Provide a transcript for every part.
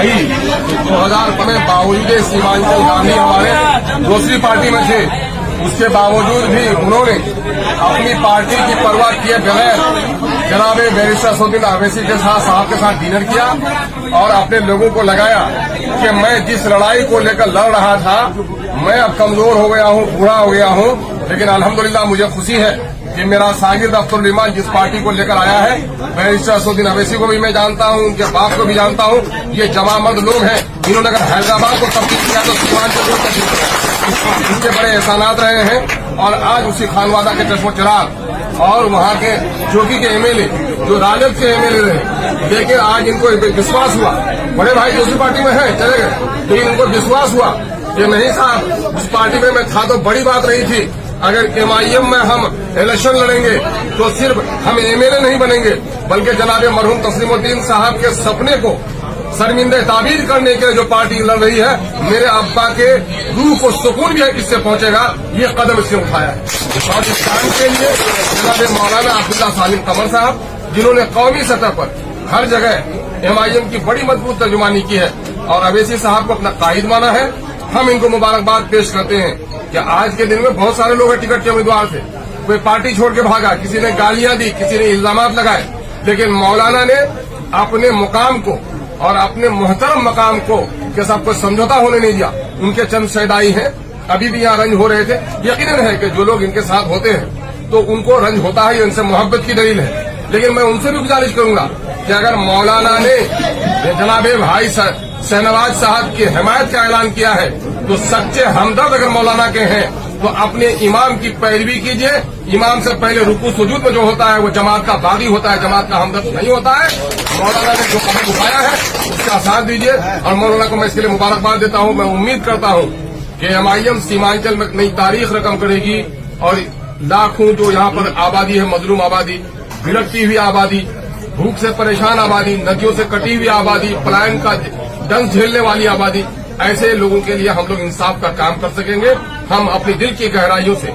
भाई 2000 में बावजूद सीमांचल गांधी हमारे दूसरी पार्टी में थे, उसके बावजूद भी उन्होंने अपनी पार्टी की परवाह किए बगैर जनाब बैरिस्टर असदुद्दीन अवैसी के साथ डिनर किया और अपने लोगों को लगाया कि मैं जिस लड़ाई को लेकर लड़ रहा था, मैं अब कमजोर हो गया हूँ, बूढ़ा हो गया हूँ, लेकिन अल्हम्दुलिल्लाह मुझे खुशी है कि मेरा शागिर्द अख्तरुल ईमान जिस पार्टी को लेकर आया है, बैरिस्टर असदुद्दीन अवैसी को भी मैं जानता हूँ, उनके बाप को भी जानता हूँ। ये जमामंद लोग हैं, इन्होंने अगर हैदराबाद को तब्दील किया तो सीमांचल को तब्दील किया। इनके बड़े एहसानात रहे हैं और आज उसी खानवादा के चश्मो चिराग और वहाँ के चौकी के एमएलए जो राजद के एमएलए रहे, लेकिन आज इनको विश्वास हुआ, बड़े भाई दूसरी पार्टी में है चले गए, लेकिन इनको विश्वास हुआ कि नहीं साहब उस पार्टी में मैं था तो बड़ी बात रही थी, अगर MIM में हम इलेक्शन लड़ेंगे तो सिर्फ हम एमएलए नहीं बनेंगे बल्कि जनाब मरहूम तस्लीमुद्दीन साहब के सपने को शर्मिंदे ताबीर करने के लिए जो पार्टी लड़ रही है, मेरे अब्बा के रूह को सुकून भी इससे पहुंचेगा, ये कदम इसने उठाया है। पाकिस्तान के लिए जनाब मौलाना अब्दुल्ला सालिम कमर साहब, जिन्होंने कौमी सतह पर हर जगह MIM की बड़ी मजबूत तर्जुमानी की है और अवैसी साहब को अपना कायद माना है, हम इनको मुबारकबाद पेश करते हैं कि आज के दिन में बहुत सारे लोग टिकट के उम्मीदवार थे, कोई पार्टी छोड़ के भागा, किसी ने गालियां दी, किसी ने इल्जामात लगाए, लेकिन मौलाना ने अपने मुकाम को और अपने मुहतरम मकाम को के साथ कोई समझौता होने नहीं दिया। उनके चंद शहदाई हैं, अभी भी यहाँ रंज हो रहे थे। यकीनन है कि जो लोग इनके साथ होते हैं तो उनको रंज होता है, इनसे मोहब्बत की दलील है, लेकिन मैं उनसे भी गुजारिश करूंगा कि अगर मौलाना ने जनाबे भाई शहनवाज साहब की हिमायत का ऐलान किया है तो सच्चे हमदर्द अगर मौलाना के हैं तो अपने इमाम की पैरवी कीजिए। इमाम से पहले रुकू सुजूद में जो होता है वो जमात का बागी होता है, जमात का हमदर्द नहीं होता है। मौलाना ने जो कदम उठाया है उसका साथ दीजिए और मौलाना को मैं इसके लिए मुबारकबाद देता हूँ। मैं उम्मीद करता हूँ कि MIM सीमांचल में नई तारीख रकम करेगी और लाखों जो यहाँ पर आबादी है, मजलूम आबादी, भिड़कती हुई आबादी, भूख से परेशान आबादी, नदियों से कटी हुई आबादी, पलायन का दंश झेलने वाली आबादी, ऐसे लोगों के लिए हम लोग इंसाफ का काम कर सकेंगे। हम अपनी दिल की गहराइयों से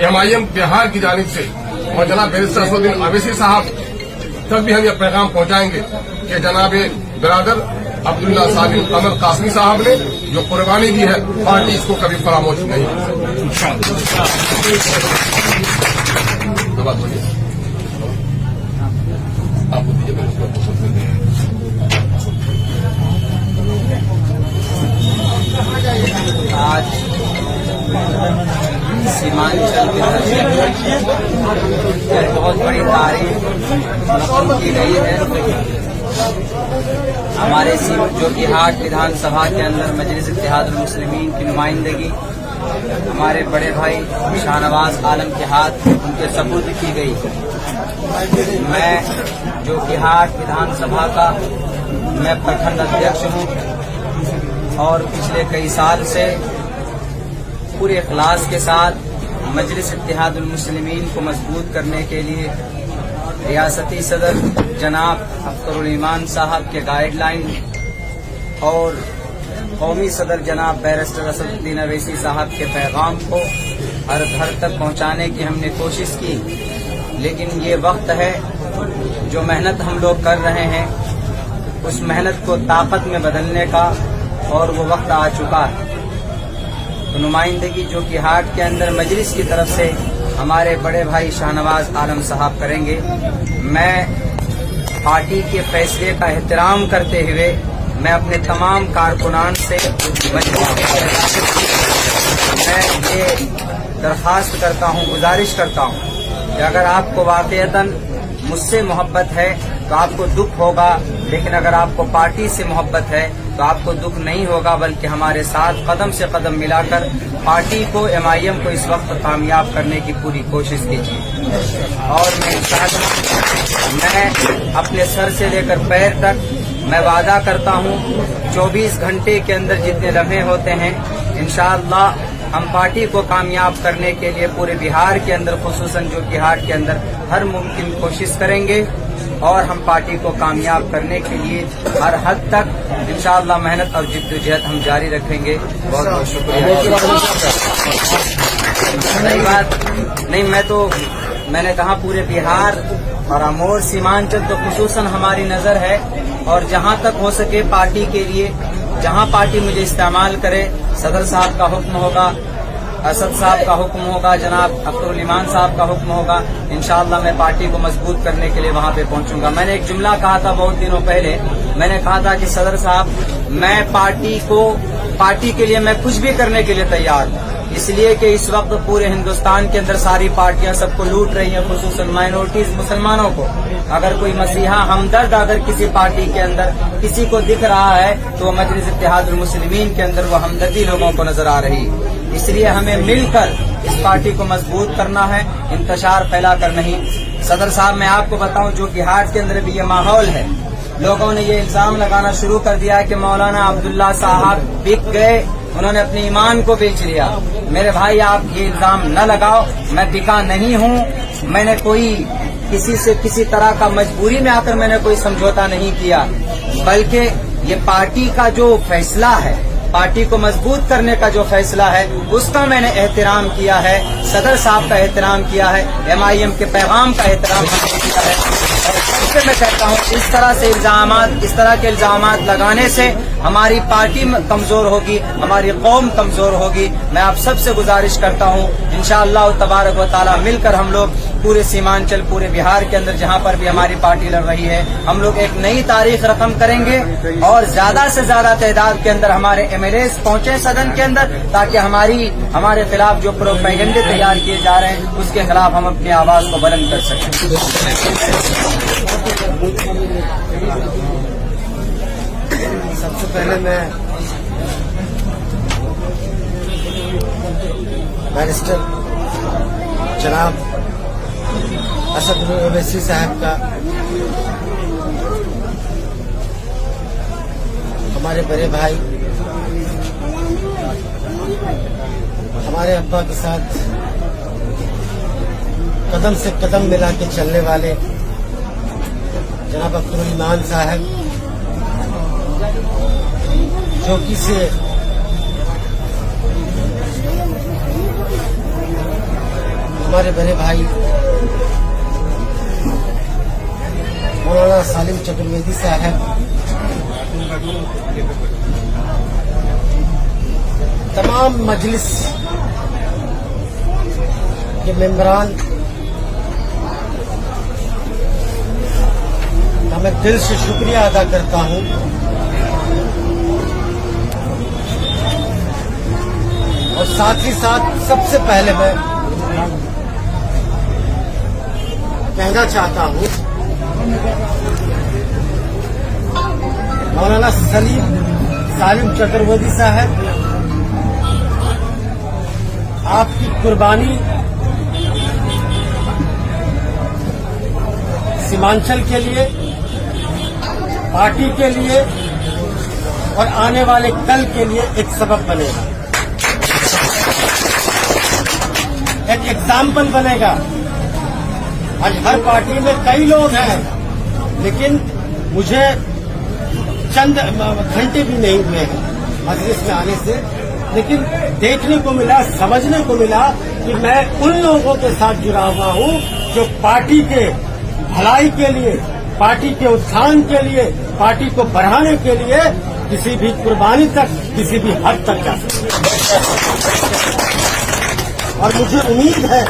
MIM बिहार की जानिब से और जनाब बैरिस्टर असदुद्दीन अवैसी साहब तक भी हम ये पैगाम पहुंचाएंगे कि जनाब बिरादर अब्दुल्ला सालिम कमर कासमी साहब ने जो कुर्बानी दी है, पार्टी इसको कभी फरामोश नहीं कर सकती। आज सीमांचल के बहुत बड़ी तारीख की गई है। हमारे जोकीहाट विधानसभा के अंदर मजलिस इत्तेहादुल मुस्लिमीन की नुमाइंदगी हमारे बड़े भाई शाहनवाज आलम के हाथ उनके सपुर्द की गई। मैं जोकीहाट विधानसभा का मैं प्रखंड अध्यक्ष हूँ और पिछले कई साल से पूरे इखलास के साथ मजलिस इत्तेहादुल मुस्लिमीन को मजबूत करने के लिए रियासती सदर जनाब अख्तरुल ईमान साहब के गाइडलाइन और कौमी सदर जनाब बैरिस्टर असदुद्दीन अवैसी साहब के पैगाम को हर घर तक पहुंचाने की हमने कोशिश की। लेकिन ये वक्त है जो मेहनत हम लोग कर रहे हैं उस मेहनत को ताकत में बदलने का, और वो वक्त आ चुका है। तो नुमाइंदगी जोकीहाट के अंदर मजलिस की तरफ से हमारे बड़े भाई शाहनवाज आलम साहब करेंगे। मैं पार्टी के फैसले का एहतराम करते हुए मैं अपने तमाम कारकुनान से मैं ये दरख्वास्त करता हूँ, गुजारिश करता हूँ कि अगर आपको वाकईतन मुझसे मोहब्बत है तो आपको दुख होगा, लेकिन अगर आपको पार्टी से मोहब्बत है तो आपको दुख नहीं होगा, बल्कि हमारे साथ कदम से कदम मिलाकर पार्टी को MIM को इस वक्त कामयाब करने की पूरी कोशिश कीजिए। और मैं अपने सर से लेकर पैर तक मैं वादा करता हूँ 24 घंटे के अंदर जितने लम्हे होते हैं इंशाअल्लाह हम पार्टी को कामयाब करने के लिए पूरे बिहार के अंदर खुसूसन जोकीहाट के अंदर हर मुमकिन कोशिश करेंगे और हम पार्टी को कामयाब करने के लिए हर हद तक इंशाअल्लाह मेहनत और जिद्दोजहद हम जारी रखेंगे। बहुत बहुत शुक्रिया। सही बात नहीं, मैंने कहा पूरे बिहार اور امور सीमांचल तो खुसूसन हमारी नज़र है और जहां तक हो सके पार्टी के लिए जहां पार्टी मुझे इस्तेमाल करे, सदर साहब का हुक्म होगा, असद साहब का हुक्म होगा, जनाब अख्तरुल ईमान साहब का हुक्म होगा, इंशाअल्लाह मैं पार्टी को मजबूत करने के लिए वहां पे पहुंचूंगा। मैंने एक जुमला कहा था बहुत दिनों पहले, मैंने कहा था कि सदर साहब मैं पार्टी के लिए मैं कुछ भी करने के लिए तैयार हूँ, इसलिए कि इस वक्त पूरे हिंदुस्तान के अंदर सारी पार्टियां सबको लूट रही हैं, खुसूसन माइनॉरिटीज मुसलमानों को। अगर कोई मसीहा हमदर्द अगर किसी पार्टी के अंदर किसी को दिख रहा है तो वो मजलिस इत्तेहादुल मुस्लिमीन के अंदर वो हमदर्दी लोगों को नजर आ रही है। इसलिए हमें मिलकर इस पार्टी को मजबूत करना है, इंतशार फैला कर नहीं। सदर साहब मैं आपको बताऊं, जो बिहार के अंदर भी ये माहौल है, लोगों ने ये इल्जाम लगाना शुरू कर दिया है कि मौलाना अब्दुल्ला साहब बिक गए, उन्होंने अपने ईमान को बेच लिया। मेरे भाई आप ये इल्जाम न लगाओ, मैं बिका नहीं हूँ। मैंने कोई किसी से किसी तरह का मजबूरी में आकर मैंने कोई समझौता नहीं किया, बल्कि ये पार्टी का जो फैसला है, पार्टी को मजबूत करने का जो फैसला है, उसका मैंने एहतराम किया है, सदर साहब का एहतराम किया है, MIM के पैगाम का एहतराम किया है। और सबसे मैं कहता हूँ इस तरह के इल्जामात लगाने से हमारी पार्टी कमजोर होगी, हमारी कौम कमजोर होगी। मैं आप सबसे गुजारिश करता हूँ, इंशाअल्लाह तबारक व तआला मिलकर हम लोग पूरे सीमांचल, पूरे बिहार के अंदर जहाँ पर भी हमारी पार्टी लड़ रही है, हम लोग एक नई तारीख रकम करेंगे और ज्यादा से ज्यादा तादाद के अंदर हमारे MLAs पहुंचे सदन के अंदर, ताकि हमारे खिलाफ जो प्रोपेगेंडे तैयार किए जा रहे हैं उसके खिलाफ हम अपनी आवाज को बुलंद कर सकें। सबसे पहले मैं बैरिस्टर जनाब असद ओवैसी साहब का, हमारे बड़े भाई, हमारे अब्बा के साथ कदम से कदम मिला के चलने वाले जनाब अख्तरुल ईमान साहब, चौकी से हमारे बड़े भाई मौलाना सालिम चतुर्वेदी साहब, तमाम मजलिस के मेंबरान का मैं दिल से शुक्रिया अदा करता हूं। और साथ ही साथ सबसे पहले मैं कहना चाहता हूं, मौलाना सालिम चतुर्वेदी साहब, आपकी कुर्बानी सीमांचल के लिए, पार्टी के लिए और आने वाले कल के लिए एक सबब बनेगा, एक एग्जाम्पल बनेगा। आज हर पार्टी में कई लोग हैं, लेकिन मुझे चंद घंटे भी नहीं हुए हैं मजलिस में आने से, लेकिन देखने को मिला, समझने को मिला कि मैं उन लोगों के साथ जुड़ा हुआ हूं जो पार्टी के भलाई के लिए, पार्टी के उत्थान के लिए, पार्टी को बढ़ाने के लिए किसी भी कुर्बानी तक, किसी भी हद तक जा सकते। और मुझे उम्मीद है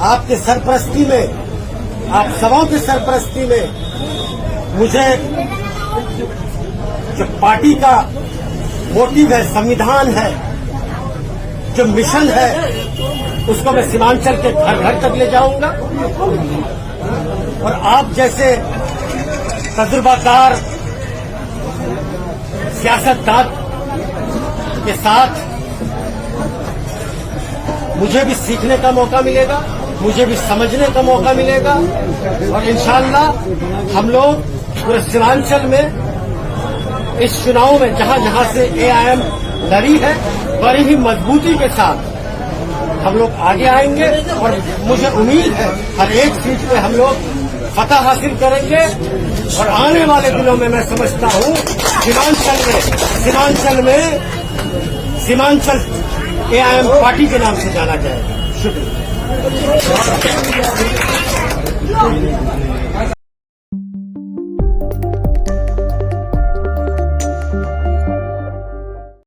आपके सरपरस्ती में, आप सबों की सरपरस्ती में, मुझे जो पार्टी का मोटिव है, संविधान है, जो मिशन है, उसको मैं सीमांचल के घर घर तक ले जाऊंगा। और आप जैसे तजुर्बाकार सियासतदान के साथ मुझे भी सीखने का मौका मिलेगा, मुझे भी समझने का मौका मिलेगा। और इंशाअल्लाह हम लोग पूरे सीमांचल में इस चुनाव में जहां जहां से AIM लड़ी है, बड़ी ही मजबूती के साथ हम लोग आगे आएंगे। और मुझे उम्मीद है हर एक सीट पे हम लोग फतह हासिल करेंगे। और आने वाले दिनों में मैं समझता हूं सीमांचल AIM पार्टी के नाम से जाना जाएगा। शुक्रिया। कोई नहीं।